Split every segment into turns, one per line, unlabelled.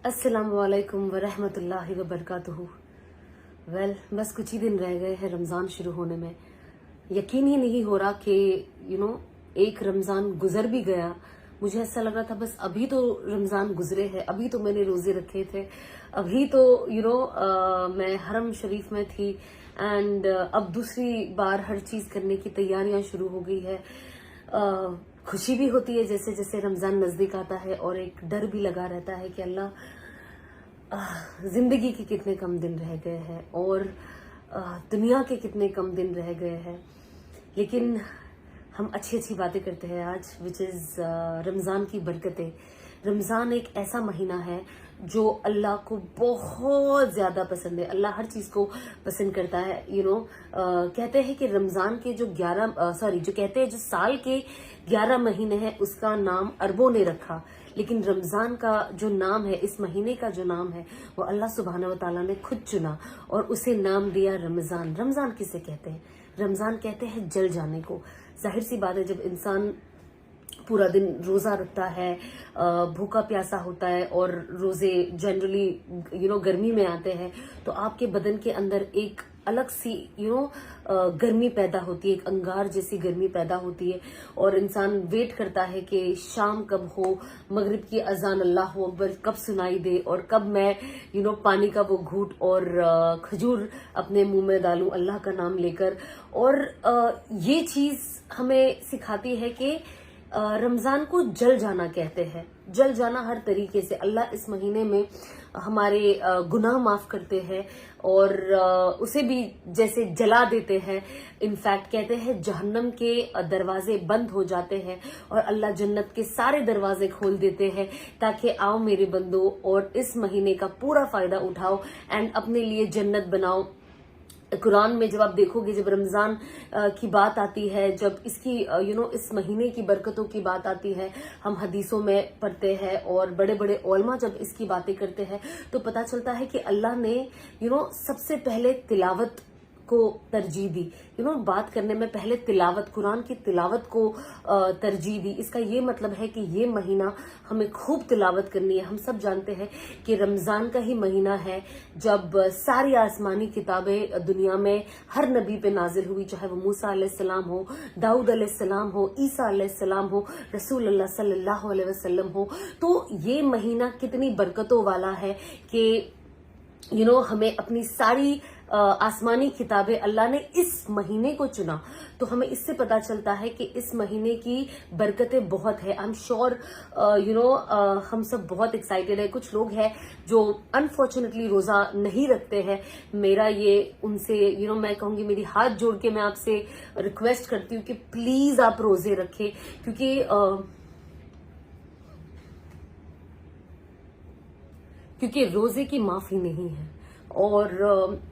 अस्सलामुअलैकुम वरहमतुल्लाहि वबरकातुहू। बस कुछ ही दिन रह गए हैं रमज़ान शुरू होने में। यकीन ही नहीं हो रहा कि एक रमज़ान गुजर भी गया। मुझे ऐसा लग रहा था बस अभी तो रमज़ान गुजरे हैं, अभी तो मैंने रोज़े रखे थे, अभी तो मैं हरम शरीफ में थी एंड अब दूसरी बार हर चीज़ करने की तैयारियां शुरू हो गई है। खुशी भी होती है जैसे जैसे रमज़ान नज़दीक आता है, और एक डर भी लगा रहता है कि अल्लाह जिंदगी के कितने कम दिन रह गए हैं और दुनिया के कितने कम दिन रह गए हैं। लेकिन हम अच्छी अच्छी बातें करते हैं आज, विच इज़ रमज़ान की बरकतें। रमज़ान एक ऐसा महीना है जो अल्लाह को बहुत ज़्यादा पसंद है। अल्लाह हर चीज़ को पसंद करता है। कहते हैं कि रमज़ान के जो कहते हैं जो साल के 11 महीने हैं उसका नाम अरबों ने रखा, लेकिन रमज़ान का जो नाम है, इस महीने का जो नाम है, वो अल्लाह सुब्हानहू व तआला ने खुद चुना और उसे नाम दिया रमज़ान। रमज़ान किसे कहते हैं? रमज़ान कहते हैं जल जाने को। जाहिर सी बात है, जब इंसान पूरा दिन रोजा रखता है, भूखा प्यासा होता है, और रोजे जनरली गर्मी में आते हैं, तो आपके बदन के अंदर एक अलग सी गर्मी पैदा होती है, एक अंगार जैसी गर्मी पैदा होती है, और इंसान वेट करता है कि शाम कब हो, मगरिब की अजान अल्लाह अकबर कब सुनाई दे, और कब मैं पानी का वो घूंट और खजूर अपने मुंह में डालूं अल्लाह का नाम लेकर। और ये चीज हमें सिखाती है कि रमजान को जल जाना कहते हैं। जल जाना हर तरीके से। अल्लाह इस महीने में हमारे गुनाह माफ करते हैं और उसे भी जैसे जला देते हैं। इनफैक्ट कहते हैं जहन्नम के दरवाजे बंद हो जाते हैं और अल्लाह जन्नत के सारे दरवाजे खोल देते हैं, ताकि आओ मेरे बंदो और इस महीने का पूरा फायदा उठाओ एंड अपने लिए जन्नत बनाओ। कुरान में जब आप देखोगे, जब रमजान की बात आती है, जब इसकी इस महीने की बरकतों की बात आती है, हम हदीसों में पढ़ते हैं और बड़े बड़े उलमा जब इसकी बातें करते हैं, तो पता चलता है कि अल्लाह ने सबसे पहले तिलावत को तरजीह दी। बात करने में पहले तिलावत, कुरान की तिलावत को तरजीह दी। इसका ये मतलब है कि ये महीना हमें खूब तिलावत करनी है। हम सब जानते हैं कि रमजान का ही महीना है जब सारी आसमानी किताबें दुनिया में हर नबी पे नाजिल हुई, चाहे वो मूसा अलैहिस्सलाम हो, दाऊद अलैहिस्सलाम हो, ईसा अलैहिस्सलाम हो, रसूल अल्लाह सल्लल्लाहु अलैहि वसल्लम हो। तो ये महीना कितनी बरकतों वाला है कि हमें अपनी सारी आसमानी किताबें अल्लाह ने इस महीने को चुना। तो हमें इससे पता चलता है कि इस महीने की बरकतें बहुत है। आई एम श्योर हम सब बहुत एक्साइटेड है। कुछ लोग हैं जो अनफॉर्चुनेटली रोजा नहीं रखते हैं। मेरा ये उनसे मैं कहूंगी, मेरी हाथ जोड़ के मैं आपसे रिक्वेस्ट करती हूँ कि प्लीज आप रोजे रखें, क्योंकि रोजे की माफी नहीं है। और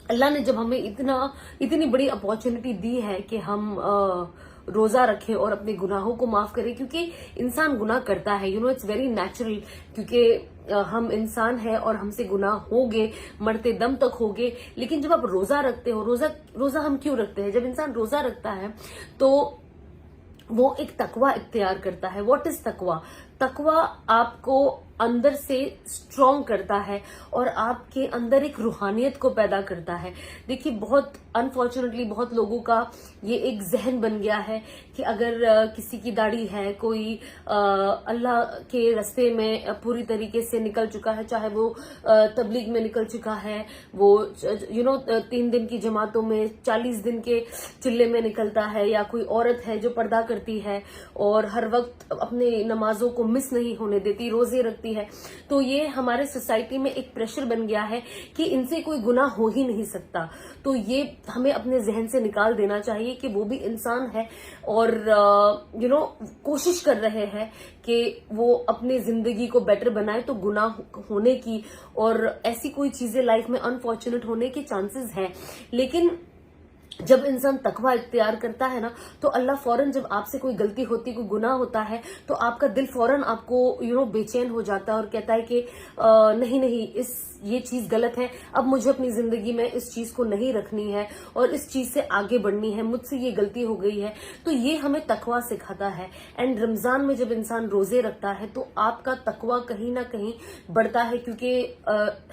अल्लाह ने जब हमें इतनी बड़ी अपॉर्चुनिटी दी है कि हम रोजा रखें और अपने गुनाहों को माफ करें, क्योंकि इंसान गुनाह करता है, इट्स वेरी नेचुरल, क्योंकि हम इंसान हैं और हमसे गुनाह होंगे, मरते दम तक होंगे। लेकिन जब आप रोजा रखते हो, रोजा हम क्यों रखते हैं? जब इंसान रोजा रखता है तो वो एक तकवा इख्तियार करता है। व्हाट इज तकवा? तकवा आपको अंदर से स्ट्रॉन्ग करता है और आपके अंदर एक रूहानियत को पैदा करता है। देखिए, बहुत अनफॉर्चुनेटली बहुत लोगों का ये एक जहन बन गया है कि अगर किसी की दाढ़ी है, कोई अल्लाह के रास्ते में पूरी तरीके से निकल चुका है, चाहे वो तबलीग में निकल चुका है, वो 3 दिन की जमातों में 40 दिन के चिल्ले में निकलता है, या कोई औरत है जो पर्दा करती है और हर वक्त अपने नमाजों को मिस नहीं होने देती, रोजे रखती है, तो ये हमारे सोसाइटी में एक प्रेशर बन गया है कि इनसे कोई गुनाह हो ही नहीं सकता। तो ये हमें अपने जहन से निकाल देना चाहिए कि वो भी इंसान है और कोशिश कर रहे हैं कि वो अपनी जिंदगी को बेटर बनाए। तो गुनाह होने की और ऐसी कोई चीजें लाइफ में अनफॉर्चुनेट होने के चांसेस हैं, लेकिन جب انسان تقوی اختیار کرتا ہے نا تو اللہ فوراً جب آپ سے کوئی غلطی ہوتی کوئی گناہ ہوتا ہے تو آپ کا دل فوراً آپ کو بے چین ہو جاتا ہے اور کہتا ہے کہ نہیں یہ چیز غلط ہے، اب مجھے اپنی زندگی میں اس چیز کو نہیں رکھنی ہے اور اس چیز سے آگے بڑھنی ہے، مجھ سے یہ غلطی ہو گئی ہے. تو یہ ہمیں تقوی سکھاتا ہے. اینڈ رمضان میں جب انسان روزے رکھتا ہے تو آپ کا تقوی کہیں نہ کہیں بڑھتا ہے، کیونکہ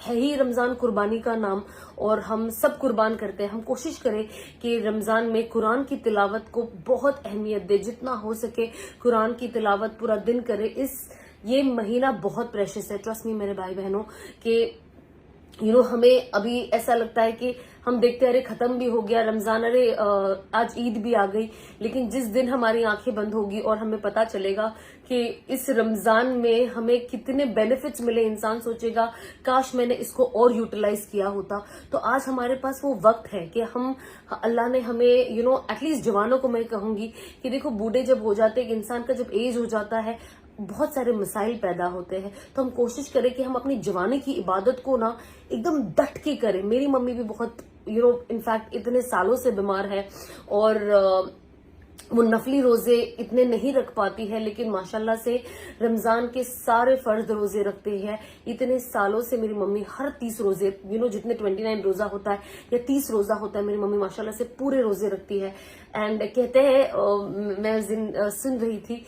ہے ہی رمضان قربانی کا نام اور ہم سب قربان کرتے ہیں. ہم کوشش کریں کہ رمضان میں قرآن کی تلاوت کو بہت اہمیت دے، جتنا ہو سکے قرآن کی تلاوت پورا دن کرے. یہ مہینہ بہت پریشس ہے، ٹرسٹ می میرے بھائی بہنوں، کہ ہمیں ابھی ایسا لگتا ہے کہ ہم دیکھتے ارے ختم بھی ہو گیا رمضان، ارے آج عید بھی آ گئی. لیکن جس دن ہماری آنکھیں بند ہوگی اور ہمیں پتا چلے گا کہ اس رمضان میں ہمیں کتنے بینیفٹس ملے، انسان سوچے گا کاش میں نے اس کو اور یوٹیلائز کیا ہوتا. تو آج ہمارے پاس وہ وقت ہے کہ اللہ نے ہمیں ایٹ لیسٹ جوانوں کو میں کہوں گی کہ دیکھو، بوڑھے جب ہو جاتے ہیں، انسان کا جب ایج ہو جاتا ہے بہت سارے مسائل پیدا ہوتے ہیں. تو ہم کوشش کریں کہ ہم اپنی جوانی کی عبادت کو نا ایک دم ڈٹ کے کریں. میری ممی بھی بہت انفیکٹ اتنے سالوں سے بیمار ہے اور وہ نفلی روزے اتنے نہیں رکھ پاتی ہے، لیکن ماشاءاللہ سے رمضان کے سارے فرض روزے رکھتے ہیں. اتنے سالوں سے میری ممی ہر 30 روزے جتنے 29 روزہ ہوتا ہے یا 30 روزہ ہوتا ہے، میری ممی ماشاءاللہ سے پورے روزے رکھتی ہے. اینڈ کہتے ہیں، میں سن رہی تھی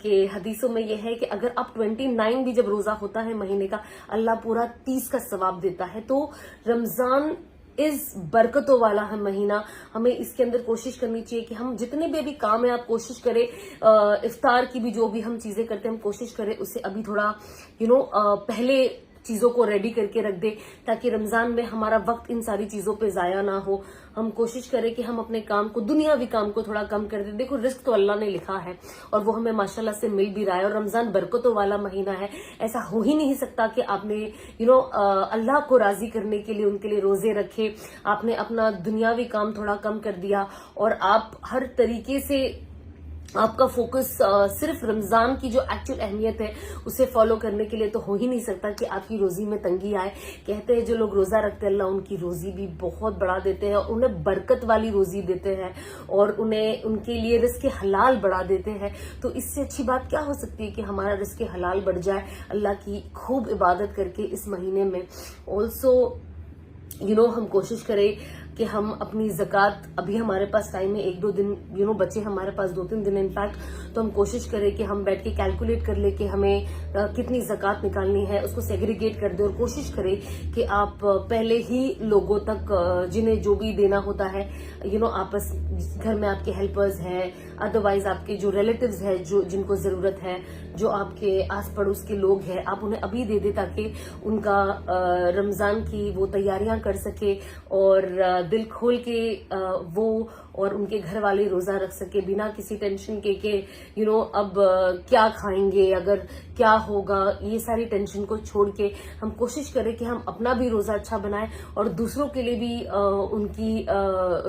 کہ حدیثوں میں یہ ہے کہ اگر آپ 29 بھی جب روزہ ہوتا ہے مہینے کا، اللہ پورا 30 کا ثواب دیتا ہے. تو رمضان اس برکتوں والا ہے مہینہ. ہمیں اس کے اندر کوشش کرنی چاہیے کہ ہم جتنے بھی ابھی کام ہیں آپ کوشش کریں، افطار کی بھی جو بھی ہم چیزیں کرتے ہیں ہم کوشش کریں اسے ابھی تھوڑا پہلے چیزوں کو ریڈی کر کے رکھ دیں، تاکہ رمضان میں ہمارا وقت ان ساری چیزوں پہ ضائع نہ ہو. ہم کوشش کریں کہ ہم اپنے کام کو، دنیاوی کام کو تھوڑا کم کر دیں. دیکھو، رزق تو اللہ نے لکھا ہے اور وہ ہمیں ماشاءاللہ سے مل بھی رہا ہے. اور رمضان برکتوں والا مہینہ ہے، ایسا ہو ہی نہیں سکتا کہ آپ نے اللہ کو راضی کرنے کے لیے ان کے لیے روزے رکھے، آپ نے اپنا دنیاوی کام تھوڑا کم کر دیا اور آپ ہر طریقے سے آپ کا فوکس صرف رمضان کی جو ایکچوئل اہمیت ہے اسے فالو کرنے کے لیے. تو ہو ہی نہیں سکتا کہ آپ کی روزی میں تنگی آئے. کہتے ہیں جو لوگ روزہ رکھتے ہیں اللہ ان کی روزی بھی بہت بڑھا دیتے ہیں، انہیں برکت والی روزی دیتے ہیں اور ان کے لیے رزق حلال بڑھا دیتے ہیں. تو اس سے اچھی بات کیا ہو سکتی ہے کہ ہمارا رزق حلال بڑھ جائے اللہ کی خوب عبادت کر کے اس مہینے میں. آلسو ہم کوشش کریں کہ ہم اپنی زکوٰۃ، ابھی ہمارے پاس ٹائم ہے 1-2 دن بچے ہمارے پاس 2-3 دن انفیکٹ. تو ہم کوشش کریں کہ ہم بیٹھ کے کیلکولیٹ کر لیں کہ ہمیں کتنی زکوٰۃ نکالنی ہے، اس کو سیگریگیٹ کر دیں اور کوشش کریں کہ آپ پہلے ہی لوگوں تک جنہیں جو بھی دینا ہوتا ہے آپس گھر میں آپ کے ہیلپرز ہیں، ادروائز آپ کے جو ریلیٹیوز ہیں جن کو ضرورت ہے، جو آپ کے آس پڑوس کے لوگ ہیں، آپ انہیں ابھی دے دیں تاکہ ان کا رمضان کی وہ تیاریاں کر سکے اور دل کھول کے وہ اور ان کے گھر والے روزہ رکھ سکے بنا کسی ٹینشن کے کہ اب کیا کھائیں گے، اگر کیا ہوگا. یہ ساری ٹینشن کو چھوڑ کے ہم کوشش کریں کہ ہم اپنا بھی روزہ اچھا بنائیں اور دوسروں کے لیے بھی ان کی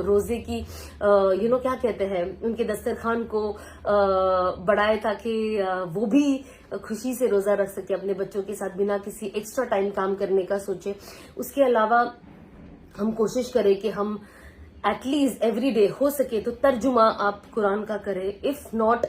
روزے کی کیا کہتے ہیں ان کے دسترخوان کو بڑھائے تاکہ وہ بھی خوشی سے روزہ رکھ سکے اپنے بچوں کے ساتھ بنا کسی ایکسٹرا ٹائم کام کرنے کا سوچے. اس کے علاوہ ہم کوشش کریں کہ ہم ایٹ لیسٹ ایوری ڈے ہو سکے تو ترجمہ آپ قرآن کا کریں. اف ناٹ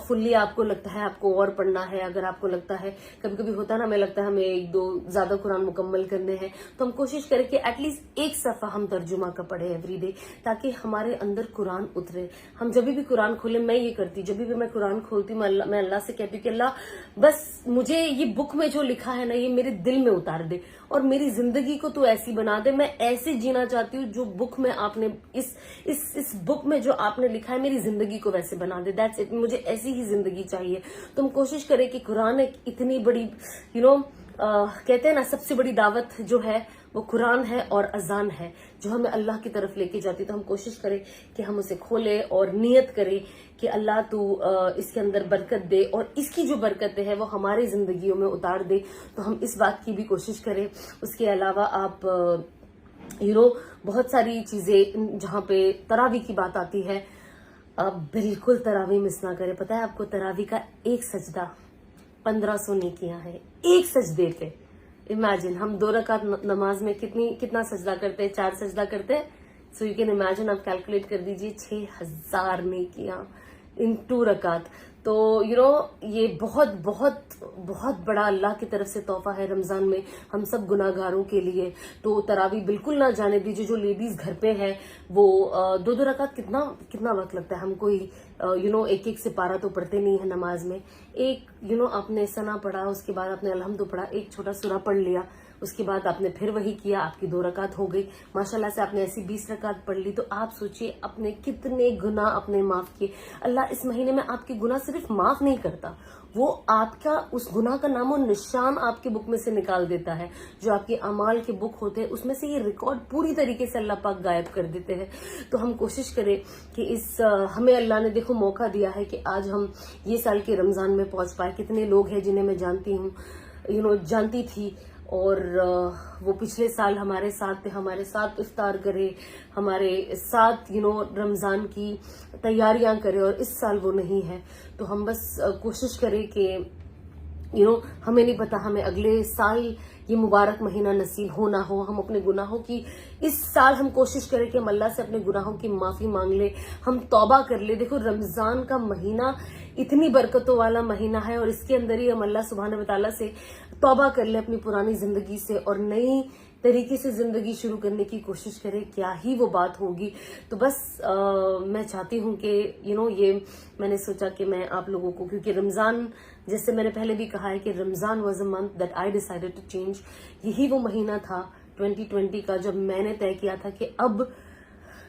فلی آپ کو لگتا ہے آپ کو اور پڑھنا ہے، اگر آپ کو لگتا ہے کبھی کبھی ہوتا ہے نا، ہمیں لگتا ہے ہمیں 1-2 زیادہ قرآن مکمل کرنے ہیں، تو ہم کوشش کریں کہ ایٹ لیسٹ ایک صفحہ ہم ترجمہ کا پڑھیں ایوری ڈے تاکہ ہمارے اندر قرآن اترے. ہم جب بھی قرآن کھولیں، میں یہ کرتی، جب بھی میں قرآن کھولتی میں اللہ سے کہتی کہ اللہ بس مجھے یہ بک میں جو لکھا ہے نا یہ میرے دل میں اتار دے اور میری زندگی کو تو ایسی بنا دے. میں ایسے جینا چاہتی ہوں جو بک میں آپ نے اس بک میں جو آپ نے لکھا ہے میری زندگی کو ویسے بنا دے. دیٹس اٹ، مجھے ایسی ہی زندگی چاہیے. تم کوشش کریں کہ قرآن ایک اتنی بڑی کہتے ہیں نا سب سے بڑی دعوت جو ہے وہ قرآن ہے اور اذان ہے جو ہمیں اللہ کی طرف لے کے جاتی. تو ہم کوشش کریں کہ ہم اسے کھولیں اور نیت کریں کہ اللہ تو اس کے اندر برکت دے اور اس کی جو برکتیں ہیں وہ ہماری زندگیوں میں اتار دے. تو ہم اس بات کی بھی کوشش کریں. اس کے علاوہ آپ بہت ساری چیزیں جہاں پہ تراویح کی بات آتی ہے، آپ بالکل تراویح مس نہ کریں. پتہ ہے آپ کو تراویح کا ایک سجدہ 1500 نیکیاں ہیں ایک سجدے پہ. امیجن ہم 2 رکعت نماز میں کتنا سجدہ کرتے ہیں، 4 سجدہ کرتے ہیں، सो यू कैन इमेजिन, आप कैलकुलेट कर दीजिए 6000 नेकियां इन 2 रकात। तो ये बहुत बहुत बहुत बड़ा अल्लाह की तरफ से तोहफा है रमजान में हम सब गुनाहगारों के लिए। तो तरावी बिल्कुल ना जाने दीजिए। जो लेडीज घर पे है वो 2-2 रकात कितना वक्त लगता है। हम कोई एक एक से पारा तो पढ़ते नहीं है नमाज में। एक आपने सना पढ़ा, उसके बाद आपने अलहम्दु पढ़ा, एक छोटा सूरा पढ़ लिया, उसके बाद आपने फिर वही किया, आपकी 2 रकात हो गई। माशाल्लाह से आपने ऐसी 20 रकात पढ़ ली। तो आप सोचिए अपने कितने गुनाह अपने माफ किए। अल्लाह इस महीने में आपके गुनाह सिर्फ माफ नहीं करता, वो आपका उस गुनाह का नामो निशान आपके बुक में से निकाल देता है। जो आपके अमाल के बुक होते हैं उसमें से ये रिकॉर्ड पूरी तरीके से अल्लाह पाक गायब कर देते हैं। तो हम कोशिश करें कि हमें अल्लाह ने देखो मौका दिया है कि आज हम ये साल के रमजान में पहुंच पाए। कितने लोग हैं जिन्हें मैं जानती हूँ, जानती थी, और वो पिछले साल हमारे साथ थे, हमारे साथ इफ्तार करे, हमारे साथ रमजान की तैयारियां करे, और इस साल वो नहीं है। तो हम बस कोशिश करें कि हमें नहीं पता हमें अगले साल ये मुबारक महीना नसीब हो ना हो। हम अपने गुनाहों की इस साल हम कोशिश करें कि हम अल्लाह से अपने गुनाहों की माफी मांग ले, हम तौबा कर ले। देखो रमजान का महीना इतनी बरकतों वाला महीना है, और इसके अंदर ही हम अल्लाह सुब्हानहू व तआला से तौबा कर ले अपनी पुरानी जिंदगी से, और नई तरीके से जिंदगी शुरू करने की कोशिश करें। क्या ही वो बात होगी। तो बस मैं चाहती हूँ कि ये मैंने सोचा कि मैं आप लोगों को, क्योंकि रमजान, जैसे मैंने पहले भी कहा है कि Ramzan was a month that I decided to change. यही वो महीना था 2020 का जब मैंने तय किया था कि अब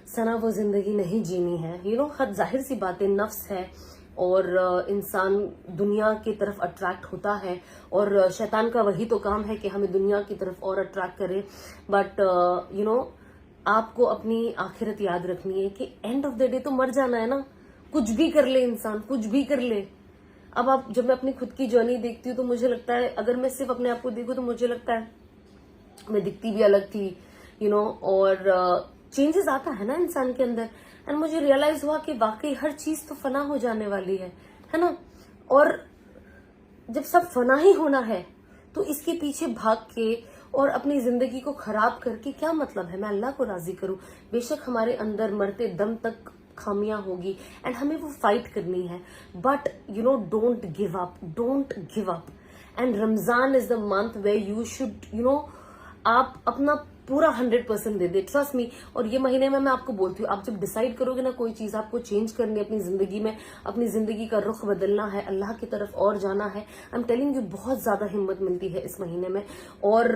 सना वो जिंदगी नहीं जीनी है। हद जाहिर सी बात है, नफ्स है, और इंसान दुनिया की तरफ अट्रैक्ट होता है, और शैतान का वही तो काम है कि हमें दुनिया की तरफ और अट्रैक्ट करे। बट आपको अपनी आखिरत याद रखनी है कि एंड ऑफ द डे तो मर जाना है ना। कुछ भी कर ले इंसान, कुछ भी कर ले। अब जब मैं अपनी खुद की जर्नी देखती हूँ तो मुझे लगता है, अगर मैं सिर्फ अपने आप को देखूँ तो मुझे लगता है मैं दिखती भी अलग थी, और चेंजेस आता है ना इंसान के अंदर। एंड मुझे रियलाइज हुआ कि वाकई हर चीज तो फना हो जाने वाली है ना। और जब सब फना ही होना है तो इसके पीछे भाग के और अपनी जिंदगी को खराब करके क्या मतलब है। मैं अल्लाह को राजी करूं। बेशक हमारे अंदर मरते दम तक खामियां होगी, एंड हमें वो फाइट करनी है, but don't give up, don't give up. And Ramzan is the month way you should आप अपना पूरा 100% दे दे, ट्रस्ट मी। और ये महीने में मैं आपको बोलती हूँ, आप जब डिसाइड करोगे ना कोई चीज आपको चेंज करनी है अपनी जिंदगी में, अपनी जिंदगी का रुख बदलना है, अल्लाह की तरफ और जाना है, आई एम टेलिंग यू बहुत ज्यादा हिम्मत मिलती है इस महीने में। और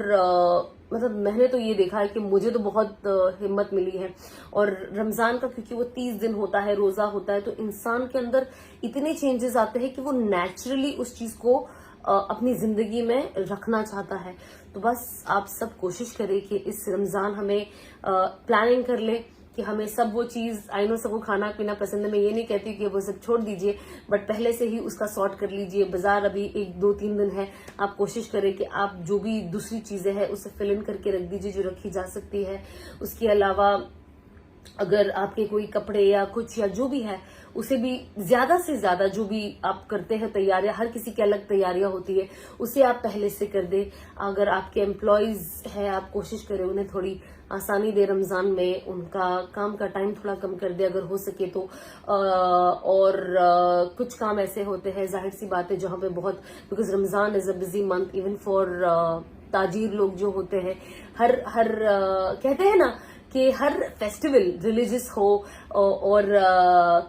मतलब मैंने तो ये देखा है कि मुझे तो बहुत हिम्मत मिली है। और रमजान का क्योंकि वो 30 दिन होता है, रोजा होता है, तो इंसान के अंदर इतने चेंजेस आते हैं कि वो नेचुरली उस चीज को अपनी जिंदगी में रखना चाहता है। तो बस आप सब कोशिश करें कि इस रमजान हमें प्लानिंग कर ले कि हमें सब वो चीज, आई नो सबको खाना पीना पसंद है, मैं ये नहीं कहती कि वो सब छोड़ दीजिए, बट पहले से ही उसका सॉर्ट कर लीजिए। बाजार अभी 1-2-3 दिन है, आप कोशिश करें कि आप जो भी दूसरी चीजें हैं उसे फिल इन करके रख दीजिए जो रखी जा सकती है। उसके अलावा अगर आपके कोई कपड़े या कुछ या जो भी है, उसे भी ज्यादा से ज्यादा जो भी आप करते हैं तैयारियां, हर किसी की अलग तैयारियां होती है, उसे आप पहले से कर दे। अगर आपके एम्प्लॉयज है, आप कोशिश करें उन्हें थोड़ी आसानी दे रमजान में, उनका काम का टाइम थोड़ा कम कर दे अगर हो सके तो। और कुछ काम ऐसे होते हैं, जाहिर सी बात है, जहां पे बहुत, because Ramzan is a busy month even for ताजीर लोग जो होते हैं। हर कहते हैं ना कि हर फेस्टिवल रिलीजियस हो और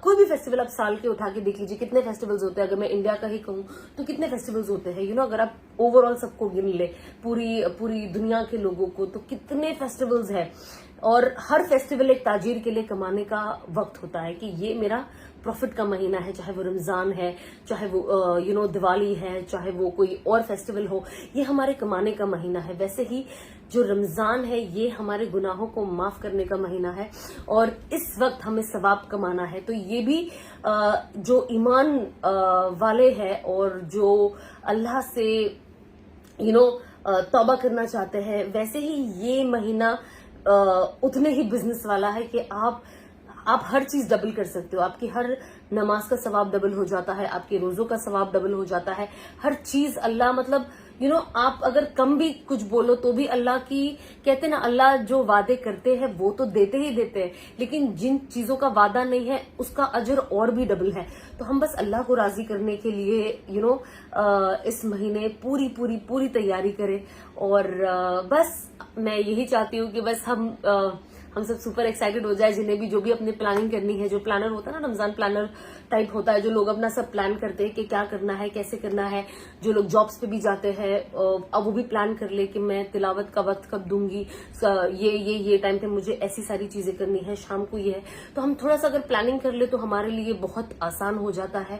कोई भी फेस्टिवल आप साल के उठा के देख लीजिए, कितने फेस्टिवल्स होते हैं। अगर मैं इंडिया का ही कहूँ तो कितने फेस्टिवल्स होते हैं, अगर आप ओवरऑल सबको गिन ले, पूरी दुनिया के लोगों को, तो कितने फेस्टिवल्स हैं। और हर फेस्टिवल एक ताजीर के लिए कमाने का वक्त होता है कि ये मेरा प्रॉफिट का महीना है, चाहे वो रमजान है, चाहे वो दिवाली है, चाहे वो कोई और फेस्टिवल हो, ये हमारे कमाने का महीना है। वैसे ही जो रमजान है ये हमारे गुनाहों को माफ करने का महीना है, और इस वक्त हमें सवाब कमाना है। तो ये भी जो ईमान वाले हैं और जो अल्लाह से तौबा करना चाहते हैं, वैसे ही ये महीना उतने ही बिजनेस वाला है कि आप हर चीज डबल कर सकते हो। आपकी हर नमाज का सवाब डबल हो जाता है, आपके रोजों का सवाब डबल हो जाता है, हर चीज अल्लाह मतलब آپ اگر کم بھی کچھ بولو تو بھی اللہ کی کہتے نا اللہ جو وعدے کرتے ہیں وہ تو دیتے ہی دیتے ہیں، لیکن جن چیزوں کا وعدہ نہیں ہے اس کا اجر اور بھی ڈبل ہے. تو ہم بس اللہ کو راضی کرنے کے لیے اس مہینے پوری تیاری کریں. اور بس میں یہی چاہتی ہوں کہ بس ہم سب سپر ایکسائٹڈ ہو جائے، جنہیں بھی جو بھی اپنی پلاننگ کرنی ہے. جو پلانر ہوتا ہے نا، رمضان پلانر ٹائپ ہوتا ہے، جو لوگ اپنا سب پلان کرتے ہیں کہ کیا کرنا ہے، کیسے کرنا ہے. جو لوگ جابس پہ بھی جاتے ہیں اب وہ بھی پلان کر لے کہ میں تلاوت کا وقت کب دوں گی، یہ ٹائم پہ مجھے ایسی ساری چیزیں کرنی ہے، شام کو یہ ہے. تو ہم تھوڑا سا اگر پلاننگ کر لے تو ہمارے لیے بہت آسان ہو جاتا ہے.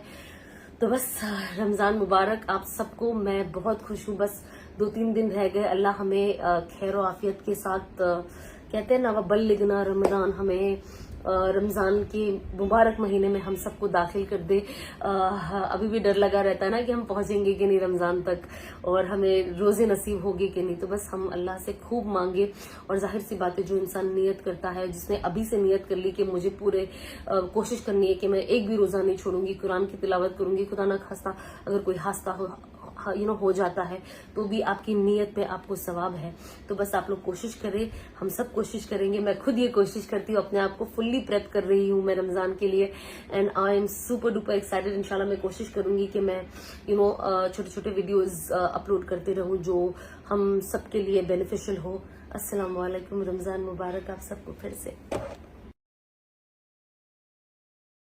تو بس رمضان مبارک آپ سب کو. میں بہت خوش ہوں. بس 2-3 دن رہ گئے. اللہ ہمیں خیر و عافیت کے ساتھ کہتے ہیں نا وبلغنا رمضان، ہمیں رمضان کے مبارک مہینے میں ہم سب کو داخل کر دے. ابھی بھی ڈر لگا رہتا ہے نا کہ ہم پہنچیں گے کہ نہیں رمضان تک، اور ہمیں روزے نصیب ہوگی کہ نہیں. تو بس ہم اللہ سے خوب مانگے. اور ظاہر سی بات ہے، جو انسان نیت کرتا ہے، جس نے ابھی سے نیت کر لی کہ مجھے پورے کوشش کرنی ہے کہ میں ایک بھی روزہ نہیں چھوڑوں گی، قرآن کی تلاوت کروں گی، خدا نہ خواستہ اگر کوئی حادثہ ہو جاتا ہے تو بھی آپ کی نیت پہ آپ کو ثواب ہے. تو بس آپ لوگ کوشش کریں، ہم سب کوشش کریں گے. میں خود یہ کوشش کرتی ہوں، اپنے آپ کو فلی پریپ کر رہی ہوں میں رمضان کے لیے. And I am super duper excited. انشاءاللہ میں کوشش کروں گی کہ میں چھوٹے ویڈیوز اپلوڈ کرتے رہوں جو ہم سب کے لیے بینیفیشل ہو. السلام علیکم، رمضان مبارک آپ سب کو پھر سے.